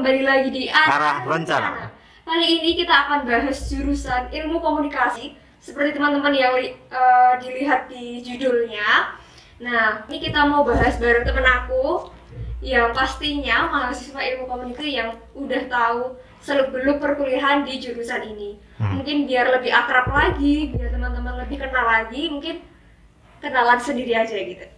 kembali lagi di Arah Rencana. Kali ini kita akan bahas jurusan ilmu komunikasi seperti teman-teman yang dilihat di judulnya. Nah, ini kita mau bahas bareng temen aku yang pastinya mahasiswa ilmu komunikasi yang udah tahu seluk-beluk perkuliahan di jurusan ini. Mungkin biar lebih akrab lagi, biar teman-teman lebih kenal lagi, mungkin kenalan sendiri aja gitu.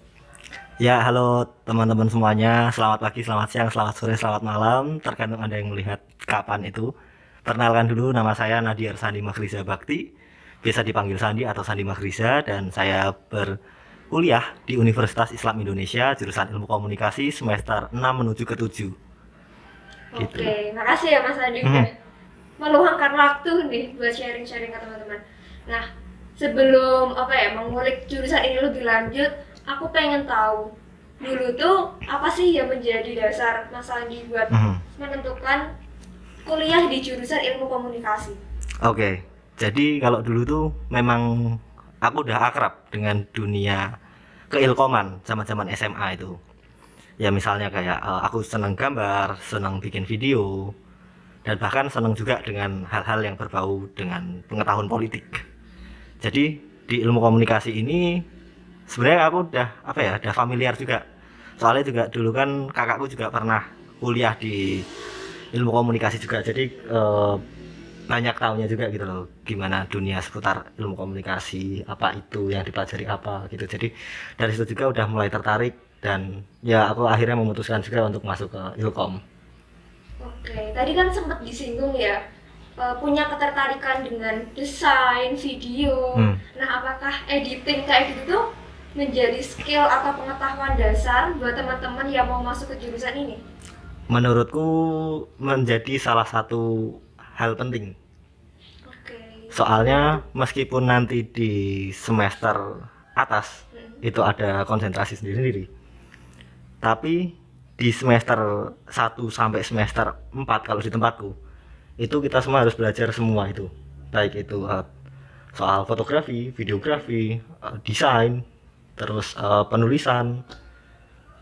Ya, halo teman-teman semuanya. Selamat pagi, selamat siang, selamat sore, selamat malam. Tergantung Anda yang melihat kapan itu. Perkenalkan dulu, nama saya Nadir Sandi Maghriza Bakti. Biasa dipanggil Sandi atau Sandi Maghriza. Dan saya berkuliah di Universitas Islam Indonesia, jurusan Ilmu Komunikasi semester 6 menuju ke 7. Gitu. Oke, makasih ya Mas Andi udah meluangkan waktu nih buat sharing-sharing ke teman-teman. Nah, sebelum mengulik jurusan ini lebih lanjut, aku pengen tahu dulu tuh apa sih yang menjadi dasar Mas Andi buat menentukan kuliah di jurusan ilmu komunikasi. Oke, jadi kalau dulu tuh memang aku udah akrab dengan dunia keilkoman zaman-zaman SMA itu. Ya misalnya kayak aku senang gambar, senang bikin video, dan bahkan senang juga dengan hal-hal yang berbau dengan pengetahuan politik. Jadi di ilmu komunikasi ini sebenarnya aku udah familiar juga. Soalnya juga dulu kan kakakku juga pernah kuliah di ilmu komunikasi juga. Jadi banyak tahunya juga gitu loh, gimana dunia seputar ilmu komunikasi, apa itu yang dipelajari apa gitu. Jadi dari situ juga udah mulai tertarik dan ya aku akhirnya memutuskan juga untuk masuk ke Ilkom. Oke, tadi kan sempat disinggung ya, punya ketertarikan dengan desain video. Nah, apakah editing kayak gitu tuh menjadi skill atau pengetahuan dasar buat teman-teman yang mau masuk ke jurusan ini? Menurutku menjadi salah satu hal penting. Oke. Soalnya meskipun nanti di semester atas itu ada konsentrasi sendiri-sendiri, tapi di semester 1 sampai semester 4 kalau di tempatku itu kita semua harus belajar semua itu, baik itu soal fotografi, videografi, desain, terus penulisan,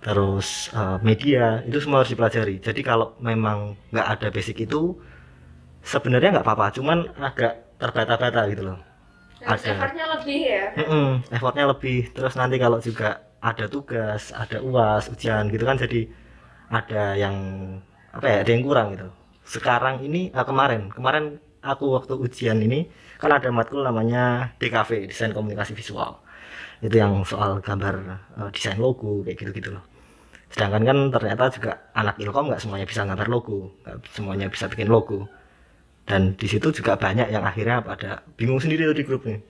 terus media, itu semua harus dipelajari. Jadi kalau memang nggak ada basic itu sebenarnya nggak apa-apa, cuman agak terbata-bata gitu loh. Harus effortnya lebih ya? Effortnya lebih. Terus nanti kalau juga ada tugas, ada UAS, ujian gitu kan, jadi ada yang ada yang kurang gitu. Sekarang ini kemarin aku waktu ujian ini kan ada matkul namanya DKV, desain komunikasi visual. Itu yang soal gambar, desain logo kayak gitu-gitu loh. Sedangkan kan ternyata juga anak Ilkom nggak semuanya bisa gambar logo, nggak semuanya bisa bikin logo. Dan di situ juga banyak yang akhirnya pada bingung sendiri tuh di grup nih.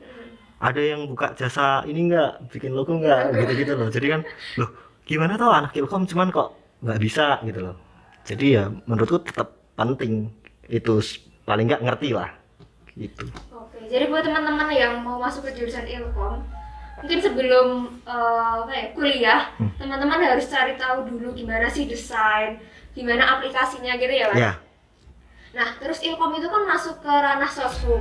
Ada yang buka jasa ini nggak, bikin logo nggak, gitu-gitu loh. Jadi kan, loh gimana tau anak Ilkom cuman kok nggak bisa gitu loh. Jadi ya menurutku tetap penting itu, paling nggak ngerti lah gitu. Oke, jadi buat teman-teman yang mau masuk ke jurusan Ilkom, mungkin sebelum kuliah, teman-teman harus cari tahu dulu gimana sih desain, gimana aplikasinya gitu ya Mas? Ya. Nah, terus Ilkom itu kan masuk ke ranah soshum.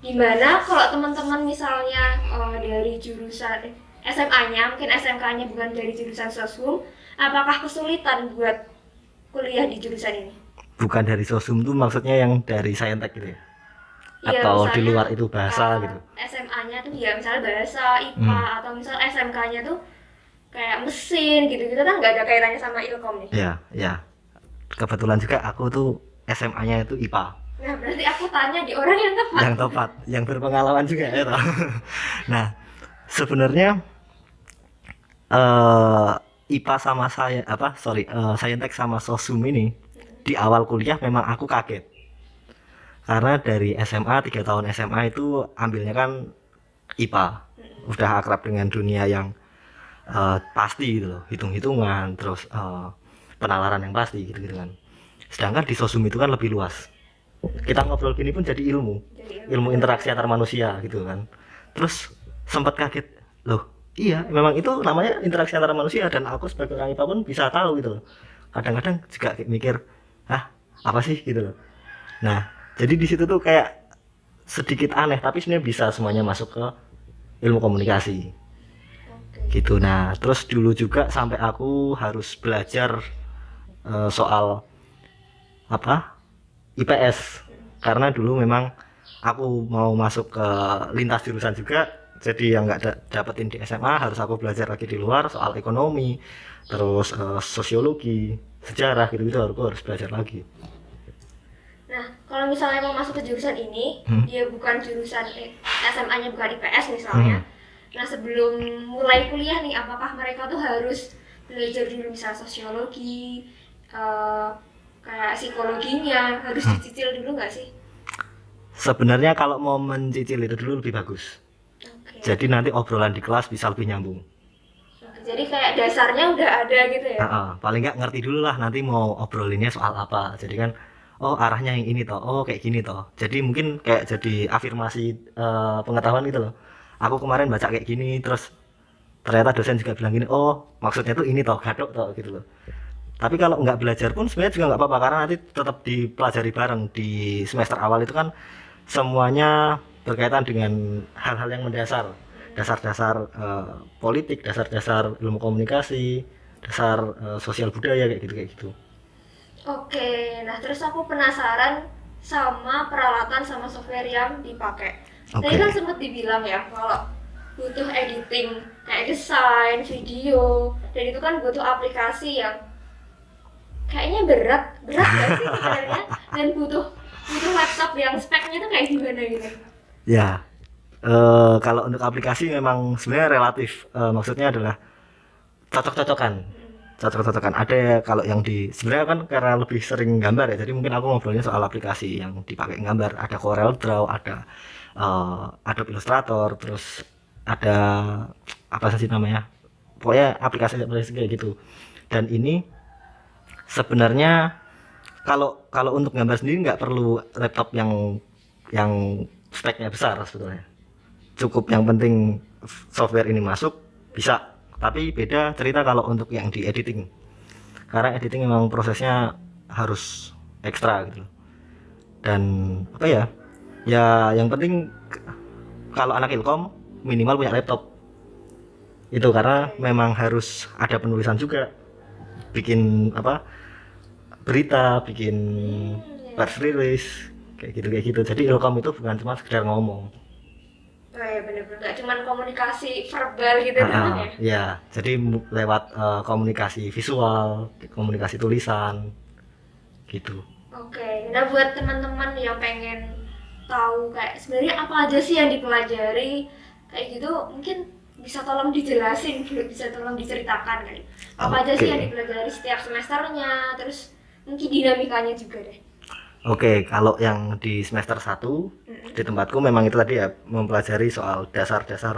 Gimana kalau teman-teman misalnya dari jurusan SMA-nya, mungkin SMK-nya bukan dari jurusan soshum, apakah kesulitan buat kuliah di jurusan ini? Bukan dari soshum tuh maksudnya yang dari saintek gitu ya? Ya, atau misalnya, di luar itu bahasa gitu? SMA-nya tuh ya misalnya bahasa, IPA, atau misal SMK-nya tuh kayak mesin gitu-gitu kan nggak ada kaitannya sama Ilkom nih. Ya. Kebetulan juga aku tuh SMA-nya itu IPA. Nah, berarti aku tanya di orang yang tepat. Yang tepat, yang berpengalaman juga ya toh. Nah, sebenarnya IPA sama saintek sama soshum ini di awal kuliah memang aku kaget. Karena dari SMA, 3 tahun SMA itu ambilnya kan IPA. Udah akrab dengan dunia yang pasti gitu loh, hitung-hitungan, terus penalaran yang pasti gitu kan. Sedangkan di soshum itu kan lebih luas. Kita ngobrol gini pun jadi ilmu interaksi antar manusia gitu kan. Terus sempat kaget, loh iya memang itu namanya interaksi antar manusia, dan aku sebagai orang IPA pun bisa tahu gitu loh. Kadang-kadang juga kayak mikir, apa sih gitu loh. Nah jadi di situ tuh kayak sedikit aneh, tapi sebenarnya bisa semuanya masuk ke ilmu komunikasi gitu. Nah terus dulu juga sampai aku harus belajar soal apa IPS, karena dulu memang aku mau masuk ke lintas jurusan juga, jadi yang nggak dapetin di SMA harus aku belajar lagi di luar soal ekonomi, terus sosiologi, sejarah gitu-gitu, aku harus belajar lagi. Nah, kalau misalnya mau masuk ke jurusan ini, dia bukan jurusan SMA-nya bukan IPS misalnya. Nah, sebelum mulai kuliah nih, apakah mereka tuh harus belajar dulu misalnya sosiologi, kayak psikologinya, harus dicicil dulu nggak sih? Sebenarnya kalau mau mencicil itu dulu lebih bagus. Oke. Jadi nanti obrolan di kelas bisa lebih nyambung. Jadi kayak dasarnya udah ada gitu ya? Paling nggak ngerti dulu lah nanti mau obrolinnya soal apa. Jadi kan, oh arahnya yang ini toh, oh kayak gini toh. Jadi mungkin kayak jadi afirmasi pengetahuan gitu loh. Aku kemarin baca kayak gini, terus ternyata dosen juga bilang gini, oh maksudnya tuh ini toh, gadok toh gitu loh. Tapi kalau nggak belajar pun sebenarnya juga nggak apa-apa, karena nanti tetap dipelajari bareng di semester awal itu kan semuanya berkaitan dengan hal-hal yang mendasar, dasar-dasar politik, dasar-dasar ilmu komunikasi, dasar sosial budaya kayak gitu. Oke, nah terus aku penasaran sama peralatan sama software yang dipakai. Tadi kan sempat dibilang ya kalau butuh editing kayak desain, video, dan itu kan butuh aplikasi yang kayaknya berat nggak sih sebenarnya, dan butuh laptop yang speknya tuh kayak gimana gitu? Ya, kalau untuk aplikasi memang sebenarnya relatif, maksudnya adalah cocok-cocokan. Ada ya, kalau yang di sebenarnya kan karena lebih sering gambar ya, jadi mungkin aku ngobrolnya soal aplikasi yang dipakai gambar. Ada Corel Draw, ada Adobe Illustrator, terus ada apa sih namanya, pokoknya aplikasi kayak gitu. Dan ini sebenarnya kalau kalau untuk gambar sendiri nggak perlu laptop yang speknya besar sebetulnya. Cukup yang penting software ini masuk bisa. Tapi beda cerita kalau untuk yang di editing, karena editing memang prosesnya harus ekstra gitu. Dan apa ya, ya yang penting kalau anak ilkom minimal punya laptop itu, karena memang harus ada penulisan juga, bikin apa, berita, bikin press release kayak gitu. Jadi ilkom itu bukan cuma sekedar ngomong. Oh ya bener-bener, nggak cuma komunikasi verbal gitu kan ya? Ya, jadi lewat komunikasi visual, komunikasi tulisan, gitu. Oke, nah buat teman-teman yang pengen tahu kayak sebenarnya apa aja sih yang dipelajari kayak gitu, mungkin bisa tolong dijelasin, bisa tolong diceritakan kali. Apa aja sih yang dipelajari setiap semesternya, terus mungkin dinamikanya juga deh. Oke, kalau yang di semester 1 di tempatku memang itu tadi ya, mempelajari soal dasar-dasar,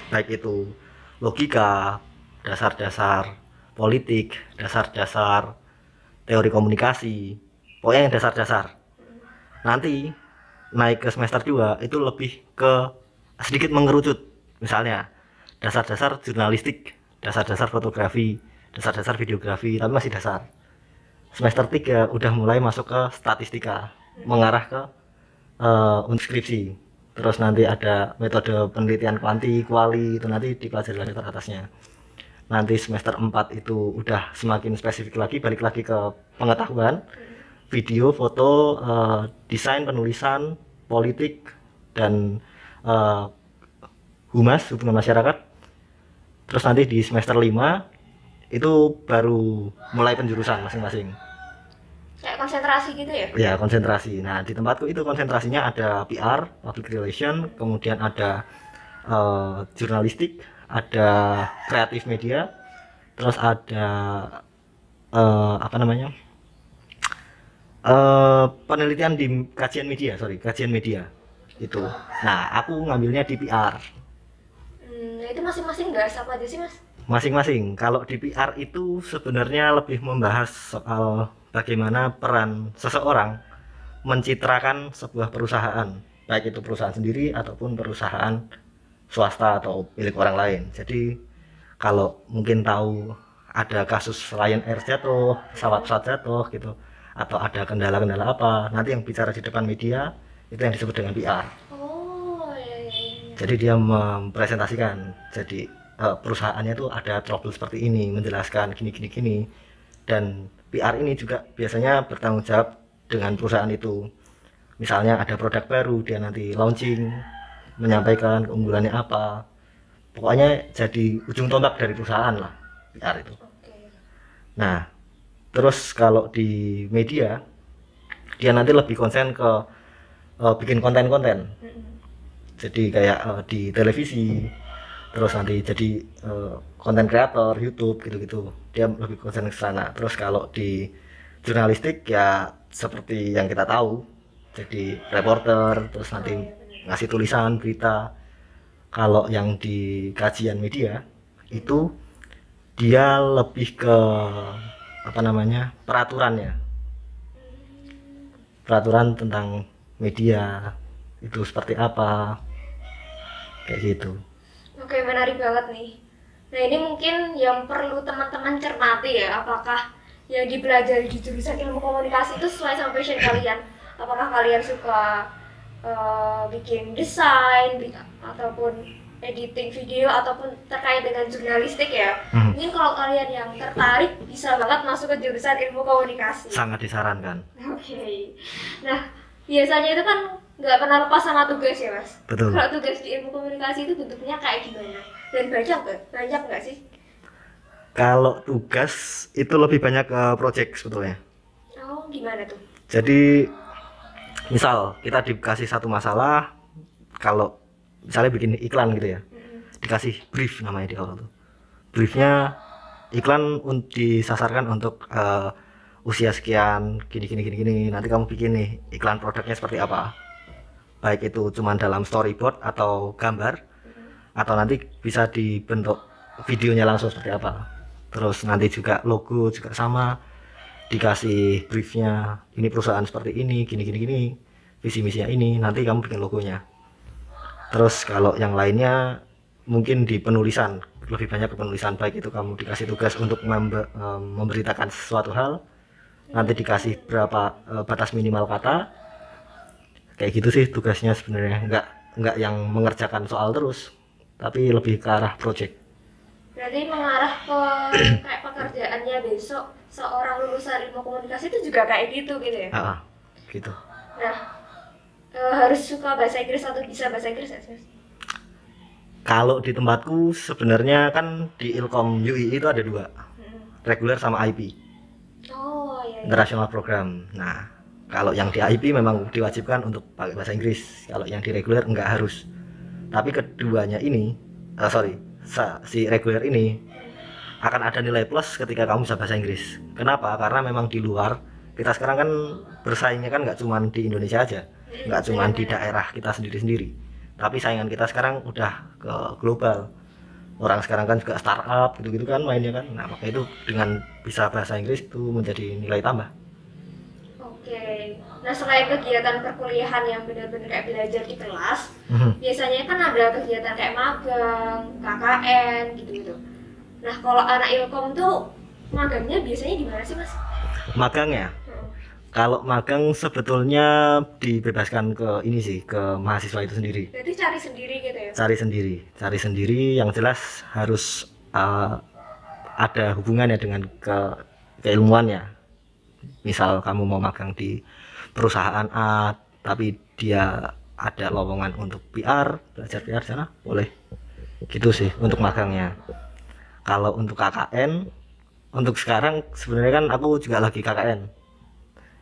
baik itu logika, dasar-dasar politik, dasar-dasar teori komunikasi, pokoknya yang dasar-dasar. Nanti naik ke semester 2 itu lebih ke sedikit mengerucut, misalnya dasar-dasar jurnalistik, dasar-dasar fotografi, dasar-dasar videografi, tapi masih dasar. Semester 3 udah mulai masuk ke statistika, mengarah ke untuk skripsi. Terus nanti ada metode penelitian kuali, itu nanti dipelajari lagi ke atasnya. Nanti semester 4 itu udah semakin spesifik lagi, balik lagi ke pengetahuan, video, foto, desain, penulisan, politik, dan humas, hubungan masyarakat. Terus nanti di semester 5 itu baru mulai penjurusan masing-masing. Kayak konsentrasi gitu ya? Ya, konsentrasi. Nah, di tempatku itu konsentrasinya ada PR, public relation, kemudian ada jurnalistik, ada kreatif media, terus ada apa namanya, penelitian di kajian media itu. Nah, aku ngambilnya di PR. Nah itu masing-masing nggak apa aja sih mas? Masing-masing. Kalau di PR itu sebenarnya lebih membahas soal bagaimana peran seseorang mencitrakan sebuah perusahaan, baik itu perusahaan sendiri ataupun perusahaan swasta atau milik orang lain. Jadi kalau mungkin tahu ada kasus Lion Air jatuh, pesawat jatuh gitu, atau ada kendala-kendala apa, nanti yang bicara di depan media itu yang disebut dengan PR. Oh iya. Jadi dia mempresentasikan, jadi perusahaannya tuh ada trouble seperti ini, menjelaskan gini. dan PR ini juga biasanya bertanggung jawab dengan perusahaan itu. Misalnya ada produk baru, dia nanti launching, menyampaikan keunggulannya apa. Pokoknya jadi ujung tombak dari perusahaan lah PR itu. Oke. Nah, terus kalau di media, dia nanti lebih konsen ke bikin konten-konten. Jadi kayak di televisi, terus nanti jadi konten kreator YouTube gitu-gitu, dia lebih konsen ke sana. Terus kalau di jurnalistik ya seperti yang kita tahu, jadi reporter, terus nanti ngasih tulisan berita. Kalau yang di kajian media itu dia lebih ke apa namanya, peraturan tentang media itu seperti apa, kayak gitu. Oke, menarik banget nih. Nah, ini mungkin yang perlu teman-teman cermati ya, apakah yang dipelajari di jurusan ilmu komunikasi itu sesuai sama passion kalian. Apakah kalian suka bikin desain ataupun editing video ataupun terkait dengan jurnalistik ya. Mungkin kalau kalian yang tertarik bisa banget masuk ke jurusan ilmu komunikasi. Sangat disarankan. Oke. Nah, biasanya itu kan nggak pernah lepas sama tugas ya, Mas? Betul. Kalau tugas di ilmu komunikasi itu bentuknya kayak gimana? Dan banyak nggak sih? Kalau tugas itu lebih banyak ke project sebetulnya. Oh, gimana tuh? Jadi misal kita dikasih satu masalah, kalau misalnya bikin iklan gitu ya, dikasih brief namanya di awal tuh. Briefnya iklan disasarkan untuk usia sekian, gini. Nanti kamu bikin nih iklan produknya seperti apa. Baik itu cuma dalam storyboard atau gambar, atau nanti bisa dibentuk videonya langsung seperti apa. Terus nanti juga logo juga sama, dikasih briefnya, ini perusahaan seperti ini, gini, visi misinya ini, nanti kamu bikin logonya. Terus kalau yang lainnya mungkin di penulisan, lebih banyak ke penulisan, baik itu kamu dikasih tugas untuk memberitakan sesuatu hal, nanti dikasih berapa batas minimal kata, kayak gitu sih tugasnya sebenarnya. Nggak yang mengerjakan soal terus, tapi lebih ke arah project. Berarti mengarah ke kayak pekerjaannya besok seorang lulusan ilmu komunikasi itu juga kayak gitu ya? Gitu. Nah, harus suka bahasa Inggris atau bisa bahasa Inggris ya, Mas? Kalau di tempatku sebenarnya kan di Ilkom UI itu ada dua, reguler sama IP. Oh iya. International Program. Nah, kalau yang di IP memang diwajibkan untuk pakai bahasa Inggris. Kalau yang di reguler enggak harus. Tapi keduanya ini, si reguler ini akan ada nilai plus ketika kamu bisa bahasa Inggris. Kenapa? Karena memang di luar kita sekarang kan bersaingnya kan nggak cuma di Indonesia aja, nggak cuma di daerah kita sendiri-sendiri, tapi saingan kita sekarang udah ke global. Orang sekarang kan juga startup gitu-gitu kan mainnya kan. Nah, maka itu dengan bisa bahasa Inggris itu menjadi nilai tambah. Oke. Nah, selain kegiatan perkuliahan yang benar-benar kayak belajar di kelas, biasanya kan ada kegiatan kayak magang, KKN gitu-gitu. Nah, kalau anak Ilkom tuh magangnya biasanya di mana sih, Mas? Magangnya? Kalau magang sebetulnya dibebaskan ke ini sih, ke mahasiswa itu sendiri. Jadi cari sendiri gitu ya? Cari sendiri yang jelas harus ada hubungannya dengan keilmuannya. Misal kamu mau magang di perusahaan A, tapi dia ada lowongan untuk PR, belajar PR sana, boleh. Gitu sih untuk magangnya. Kalau untuk KKN, untuk sekarang sebenarnya kan aku juga lagi KKN.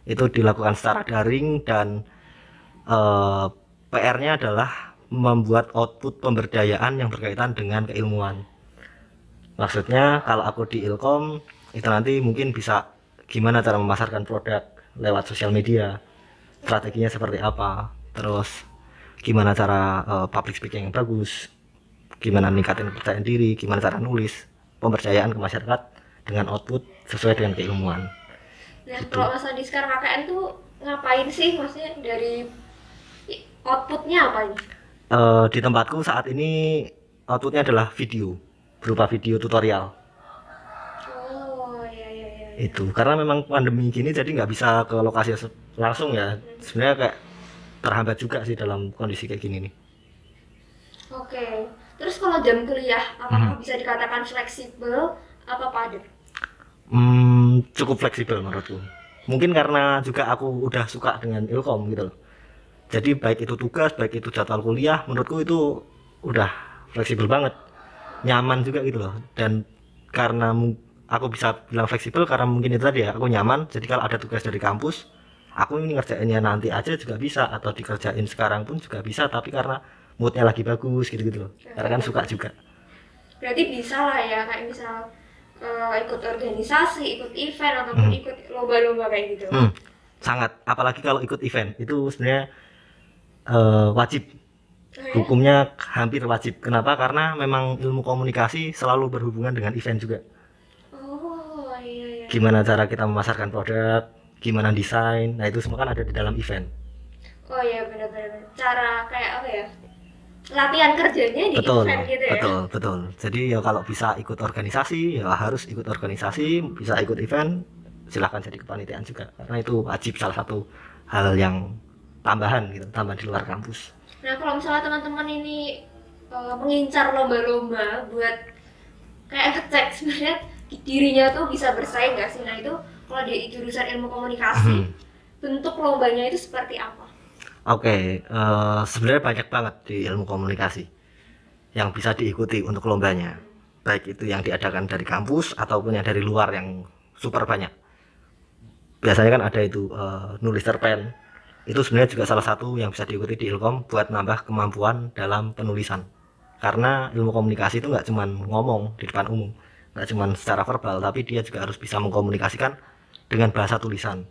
Itu dilakukan secara daring dan PR-nya adalah membuat output pemberdayaan yang berkaitan dengan keilmuan. Maksudnya kalau aku di Ilkom itu nanti mungkin bisa gimana cara memasarkan produk lewat sosial media, strateginya seperti apa, terus gimana cara public speaking yang bagus, gimana meningkatkan kepercayaan diri, gimana cara nulis, pemberdayaan ke masyarakat dengan output sesuai dengan keilmuan. Nah, kalau Mas Andi sekarang KKN tuh ngapain sih? Maksudnya dari outputnya apa ini? Di tempatku saat ini outputnya adalah video, berupa video tutorial. Oh iya. Itu karena memang pandemi gini jadi nggak bisa ke lokasi langsung ya. Sebenarnya kayak terhambat juga sih dalam kondisi kayak gini nih. Oke. Terus kalau jam kuliah, apakah bisa dikatakan fleksibel apa padat? Cukup fleksibel menurutku. Mungkin karena juga aku udah suka dengan ilkom gitu loh. Jadi baik itu tugas, baik itu jadwal kuliah, menurutku itu udah fleksibel banget, nyaman juga gitu loh. Dan karena aku bisa bilang fleksibel karena mungkin itu tadi ya, aku nyaman. Jadi kalau ada tugas dari kampus, aku ini ngerjainnya nanti aja juga bisa, atau dikerjain sekarang pun juga bisa. Tapi karena moodnya lagi bagus gitu-gitu loh. Karena kan suka juga. Berarti bisa lah ya, kayak misal ikut organisasi, ikut event, ataupun ikut lomba-lomba kayak gitu. Sangat, apalagi kalau ikut event itu sebenarnya wajib. Oh ya? Hukumnya hampir wajib. Kenapa? Karena memang ilmu komunikasi selalu berhubungan dengan event juga. Oh iya. Gimana cara kita memasarkan produk, gimana desain, nah itu semua kan ada di dalam event. Oh iya, benar-benar. Cara kayak apa ya? Latihan kerjanya di Betul, event gitu ya. betul. Jadi ya kalau bisa ikut organisasi, ya harus ikut organisasi, bisa ikut event, silahkan jadi kepanitiaan juga. Karena itu wajib, salah satu hal yang tambahan gitu, tambahan di luar kampus. Nah, kalau misalnya teman-teman ini mengincar lomba-lomba buat kayak ngecek sebenarnya dirinya tuh bisa bersaing nggak sih? Nah, itu kalau di jurusan ilmu komunikasi, bentuk lombanya itu seperti apa? Oke, sebenarnya banyak banget di ilmu komunikasi yang bisa diikuti untuk lombanya. Baik itu yang diadakan dari kampus ataupun yang dari luar yang super banyak. Biasanya kan ada itu nulis cerpen. Itu sebenarnya juga salah satu yang bisa diikuti di Ilkom buat nambah kemampuan dalam penulisan. Karena ilmu komunikasi itu nggak cuma ngomong di depan umum, nggak cuma secara verbal, tapi dia juga harus bisa mengkomunikasikan dengan bahasa tulisan.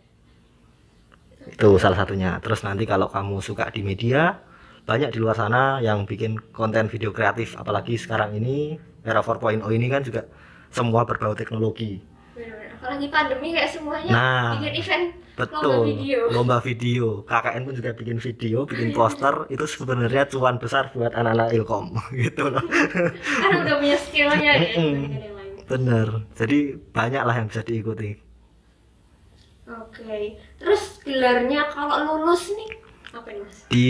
Itu salah satunya. Terus nanti kalau kamu suka di media, banyak di luar sana yang bikin konten video kreatif. Apalagi sekarang ini era 4.0 ini kan juga semua berbau teknologi. Benar-benar. Apalagi pandemi kayak semuanya Nah, bikin event lomba betul, video. lomba video. KKN pun juga bikin video, bikin poster. Itu sebenarnya cuan besar buat anak-anak Ilkom gitu loh. Karena udah punya skillnya ya dibandingkan yang lain. Bener. Jadi banyak lah yang bisa diikuti. Oke. Terus gelarnya kalau lulus nih apa nih Mas? Di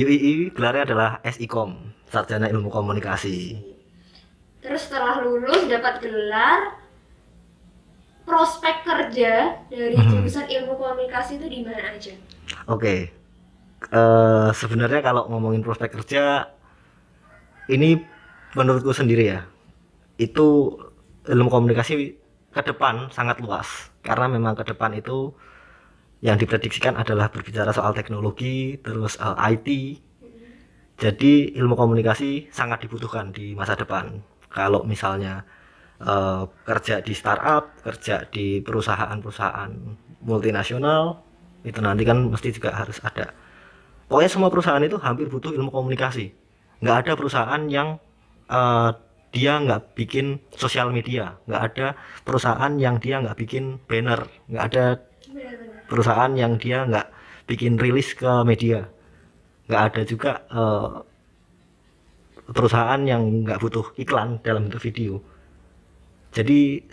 UII gelarnya adalah SIKOM, Sarjana Ilmu Komunikasi. Terus setelah lulus dapat gelar, prospek kerja dari jurusan ilmu komunikasi itu di mana aja? Oke. Sebenarnya kalau ngomongin prospek kerja, ini menurutku sendiri ya, itu ilmu komunikasi ke depan sangat luas. Karena memang ke depan itu yang diprediksikan adalah berbicara soal teknologi, terus IT. Jadi ilmu komunikasi sangat dibutuhkan di masa depan. Kalau misalnya kerja di startup, kerja di perusahaan-perusahaan multinasional, itu nanti kan mesti juga harus ada. Pokoknya semua perusahaan itu hampir butuh ilmu komunikasi. Nggak ada perusahaan yang dia nggak bikin sosial media, nggak ada perusahaan yang dia nggak bikin banner, nggak ada Benar-benar. perusahaan yang dia nggak bikin rilis ke media, nggak ada juga perusahaan yang nggak butuh iklan dalam bentuk video. Jadi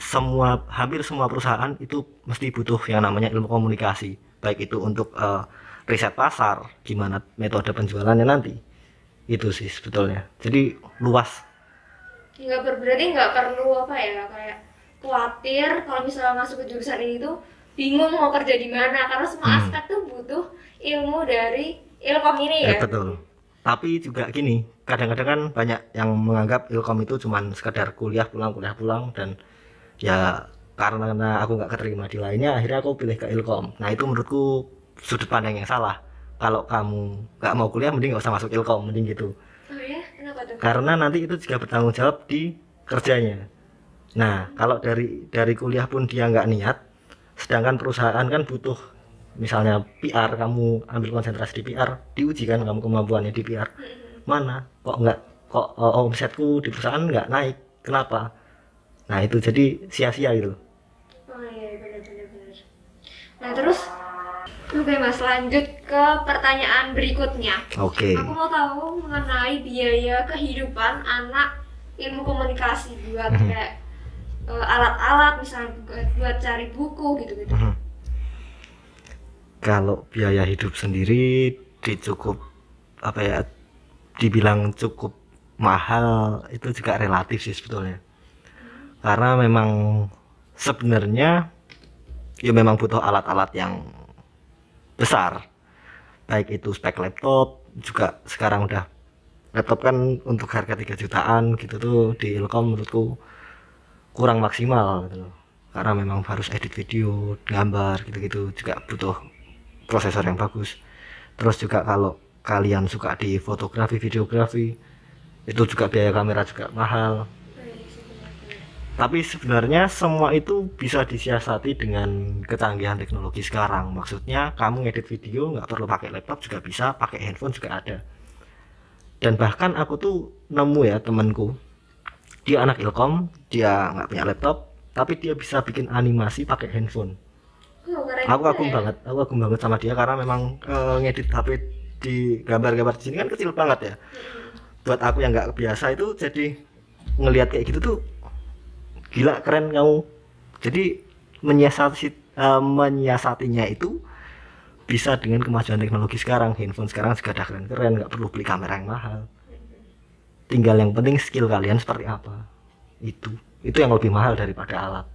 hampir semua perusahaan itu mesti butuh yang namanya ilmu komunikasi, baik itu untuk riset pasar, gimana metode penjualannya nanti. Itu sih sebetulnya. Jadi luas. Berarti nggak perlu apa ya kayak khawatir kalau misalnya masuk ke jurusan ini tuh bingung mau kerja di mana karena semua aspek tuh butuh ilmu dari ilkom ini ya. Betul. Tapi juga gini, kadang-kadang kan banyak yang menganggap ilkom itu cuman sekedar kuliah pulang dan ya karena aku nggak keterima di lainnya, akhirnya aku pilih ke ilkom. Nah itu menurutku sudut pandang yang salah. Kalau kamu nggak mau kuliah, mending nggak usah masuk ilkom, mending gitu. Oh ya, kenapa tuh? Karena nanti itu juga bertanggung jawab di kerjanya. Nah kalau dari kuliah pun dia nggak niat, sedangkan perusahaan kan butuh, misalnya PR, kamu ambil konsentrasi di PR, diuji kan kamu kemampuannya di PR. Mana kok omsetku di perusahaan nggak naik, kenapa? Nah itu jadi sia-sia gitu. Oh iya, benar. Nah terus, oke Mas, lanjut ke pertanyaan berikutnya. Oke. Aku mau tahu mengenai biaya kehidupan anak ilmu komunikasi buat kayak alat-alat misalnya buat cari buku gitu-gitu. Kalau biaya hidup sendiri dibilang cukup mahal, itu juga relatif sih sebetulnya. Karena memang sebenarnya ya memang butuh alat-alat yang besar, baik itu spek laptop juga. Sekarang udah laptop kan untuk harga 3 jutaan gitu tuh di Ilkom menurutku kurang maksimal gitu loh, karena memang harus edit video, gambar gitu-gitu juga butuh prosesor yang bagus. Terus juga kalau kalian suka di fotografi, videografi, itu juga biaya kamera juga mahal. Tapi sebenarnya semua itu bisa disiasati dengan kecanggihan teknologi sekarang. Maksudnya kamu ngedit video nggak perlu pakai laptop juga bisa, pakai handphone juga ada. Dan bahkan aku tuh nemu ya temanku, dia anak Ilkom, dia nggak punya laptop, tapi dia bisa bikin animasi pakai handphone. Oh, keren Aku juga kagum ya. banget, aku kagum banget sama dia karena memang ngedit HP di gambar-gambar di sini kan kecil banget ya. Buat aku yang nggak kebiasa itu jadi ngelihat kayak gitu tuh gila, keren kamu. Jadi menyiasatinya itu bisa dengan kemajuan teknologi sekarang. Handphone sekarang juga udah keren-keren, nggak perlu beli kamera yang mahal. Tinggal yang penting skill kalian seperti apa. Itu yang lebih mahal daripada alat.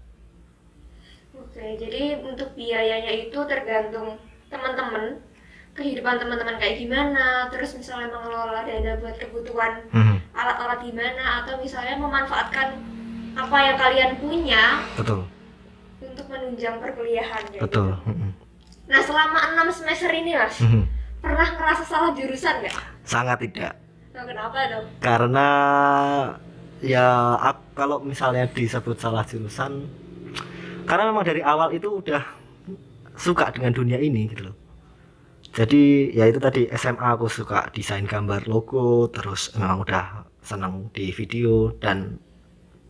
Oke, jadi untuk biayanya itu tergantung teman-teman, kehidupan teman-teman kayak gimana, terus misalnya mengelola dana buat kebutuhan alat-alat gimana, atau misalnya memanfaatkan apa yang kalian punya Betul, untuk menunjang perkuliahan kayak betul. gitu. Nah, selama 6 semester ini Mas, pernah ngerasa salah jurusan nggak? Sangat tidak. Nah, kenapa dong? Karena ya kalau misalnya disebut salah jurusan, karena memang dari awal itu udah suka dengan dunia ini gitu loh. Jadi ya itu tadi, SMA aku suka desain gambar logo, terus memang udah senang di video dan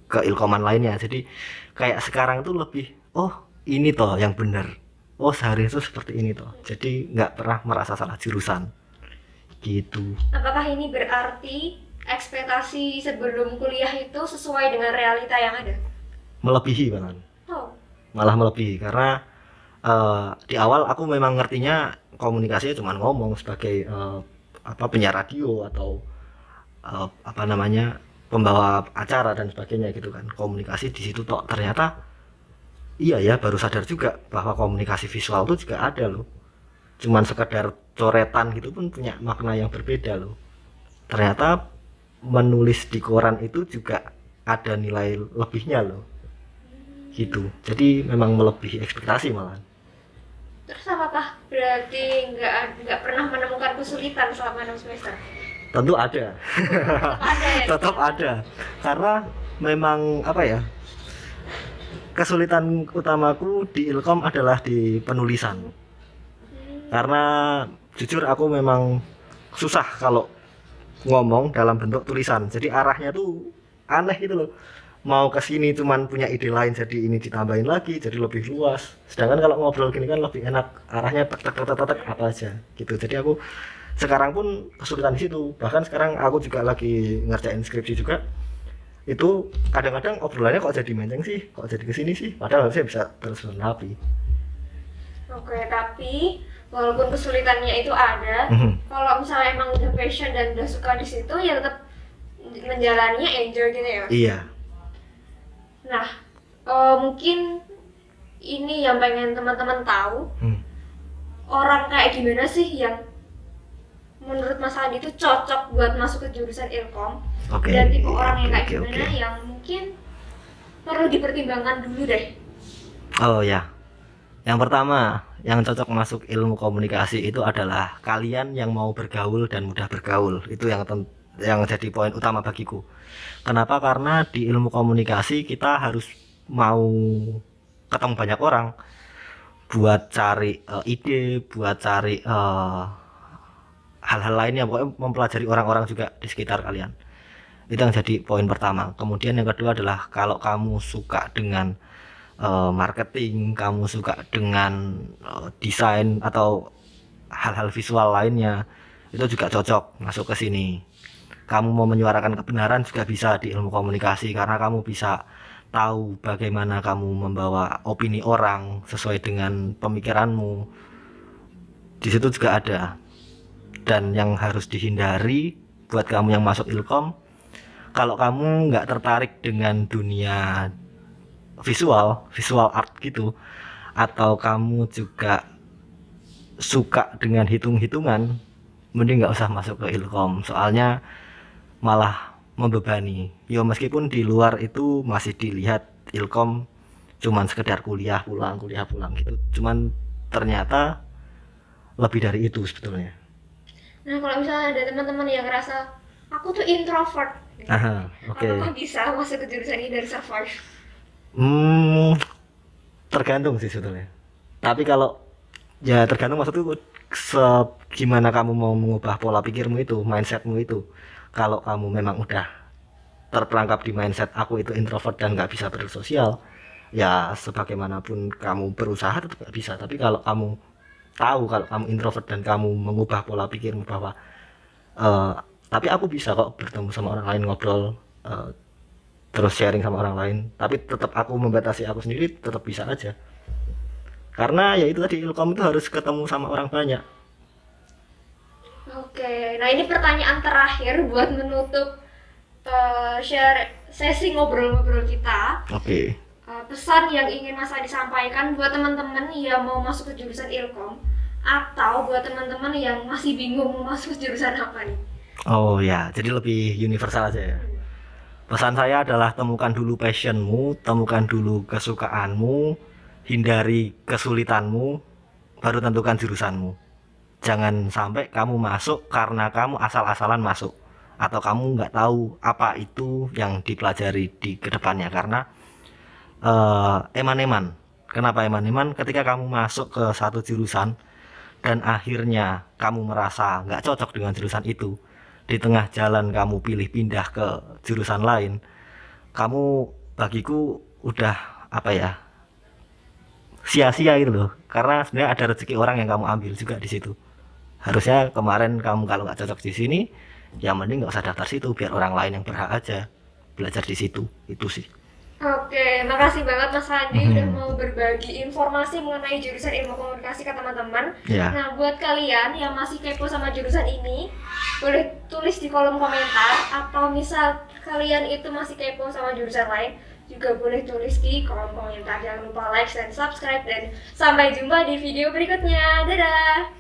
ke ilkoman lainnya. Jadi kayak sekarang tuh lebih, oh ini toh yang bener, oh sehari itu seperti ini toh. Jadi nggak pernah merasa salah jurusan gitu. Apakah ini berarti ekspektasi sebelum kuliah itu sesuai dengan realita yang ada? Melebihi bahkan, Oh, malah melebihi, karena di awal aku memang ngertinya komunikasinya cuma ngomong sebagai penyiar radio atau apa namanya, pembawa acara dan sebagainya gitu kan, komunikasi di situ tok. Ternyata iya ya, baru sadar juga bahwa komunikasi visual itu juga ada loh, cuman sekedar coretan gitu pun punya makna yang berbeda loh. Ternyata menulis di koran itu juga ada nilai lebihnya loh gitu. Jadi memang melebihi ekspektasi malah. terus apakah berarti nggak pernah menemukan kesulitan selama 6 semester? Tentu ada. Ada ya? Tetap ada, karena memang apa ya, kesulitan utamaku di Ilkom adalah di penulisan. Karena jujur aku memang susah kalau ngomong dalam bentuk tulisan. Jadi arahnya tuh aneh gitu loh. Mau ke sini cuman punya ide lain, jadi ini ditambahin lagi jadi lebih luas. Sedangkan kalau ngobrol gini kan lebih enak, arahnya tek tek tek tek tek apa aja gitu. Jadi aku sekarang pun kesulitan di situ. Bahkan sekarang aku juga lagi ngerjain skripsi juga. Itu kadang-kadang obrolannya kok jadi menceng sih, kok jadi kesini sih, padahal harusnya bisa terus rapi. Oke, tapi walaupun kesulitannya itu ada, kalau misalnya emang udah passion dan udah suka di situ, ya tetap menjalaninya enjoy gitu ya. Iya. Nah, mungkin ini yang pengen teman-teman tahu, orang kayak gimana sih yang menurut Mas Andi itu cocok buat masuk ke jurusan Ilkom, Oke, dan tipe orang yang kayak oke, gimana oke. yang mungkin perlu dipertimbangkan dulu deh. Oh ya, yang pertama yang cocok masuk ilmu komunikasi itu adalah kalian yang mau bergaul dan mudah bergaul. Itu yang jadi poin utama bagiku. Kenapa? Karena di ilmu komunikasi kita harus mau ketemu banyak orang buat cari ide, buat cari hal-hal lainnya, pokoknya mempelajari orang-orang juga di sekitar kalian. Itu yang jadi poin pertama. Kemudian yang kedua adalah kalau kamu suka dengan marketing, kamu suka dengan desain atau hal-hal visual lainnya, itu juga cocok masuk ke sini. Kamu mau menyuarakan kebenaran juga bisa di ilmu komunikasi, karena kamu bisa tahu bagaimana kamu membawa opini orang sesuai dengan pemikiranmu. Di situ juga ada. Dan yang harus dihindari buat kamu yang masuk Ilkom, kalau kamu nggak tertarik dengan dunia visual art gitu, atau kamu juga suka dengan hitung-hitungan, mending nggak usah masuk ke Ilkom, soalnya malah membebani. Ya meskipun di luar itu masih dilihat Ilkom cuman sekedar kuliah pulang gitu, cuman ternyata lebih dari itu sebetulnya. Nah, kalau misalnya ada teman-teman yang ngerasa aku tuh introvert, Aha, oke. apakah bisa masuk ke jurusan ini dari survive? Hmm, tergantung sih sebetulnya. Tapi kalau ya tergantung maksudku gimana kamu mau mengubah pola pikirmu itu, mindsetmu itu. Kalau kamu memang udah terperangkap di mindset aku itu introvert dan nggak bisa bersosial, ya sebagaimanapun kamu berusaha tetap nggak bisa. Tapi kalau kamu tahu kalau kamu introvert dan kamu mengubah pola pikirmu bahwa eh, tapi aku bisa kok bertemu sama orang lain, ngobrol, eh, terus sharing sama orang lain, tapi tetap aku membatasi aku sendiri, tetap bisa aja. Karena ya itu tadi, ilkom itu harus ketemu sama orang banyak. Oke, nah ini pertanyaan terakhir buat menutup share sesi ngobrol-ngobrol kita. Oke. Pesan yang ingin Mas Adi sampaikan buat teman-teman yang mau masuk ke jurusan Ilkom atau buat teman-teman yang masih bingung mau masuk ke jurusan apa nih? Oh ya, jadi lebih universal aja ya. Pesan saya adalah temukan dulu passionmu, temukan dulu kesukaanmu, hindari kesulitanmu, baru tentukan jurusanmu. Jangan sampai kamu masuk karena kamu asal-asalan masuk, atau kamu nggak tahu apa itu yang dipelajari di kedepannya, karena eman-eman. Kenapa eman-eman? Ketika kamu masuk ke satu jurusan dan akhirnya kamu merasa nggak cocok dengan jurusan itu, di tengah jalan kamu pilih pindah ke jurusan lain, kamu bagiku udah apa ya, sia-sia itu loh, karena sebenarnya ada rezeki orang yang kamu ambil juga di situ. Harusnya kemarin kamu kalau nggak cocok di sini, ya mending nggak usah daftar situ, biar orang lain yang berhak aja belajar di situ. Itu sih. Oke, makasih banget Mas Adi udah mau berbagi informasi mengenai jurusan ilmu komunikasi ke teman-teman. Ya. Nah, buat kalian yang masih kepo sama jurusan ini, boleh tulis di kolom komentar, atau misal kalian itu masih kepo sama jurusan lain, juga boleh tulis di kolom komentar. Jangan lupa like dan subscribe, dan sampai jumpa di video berikutnya. Dadah!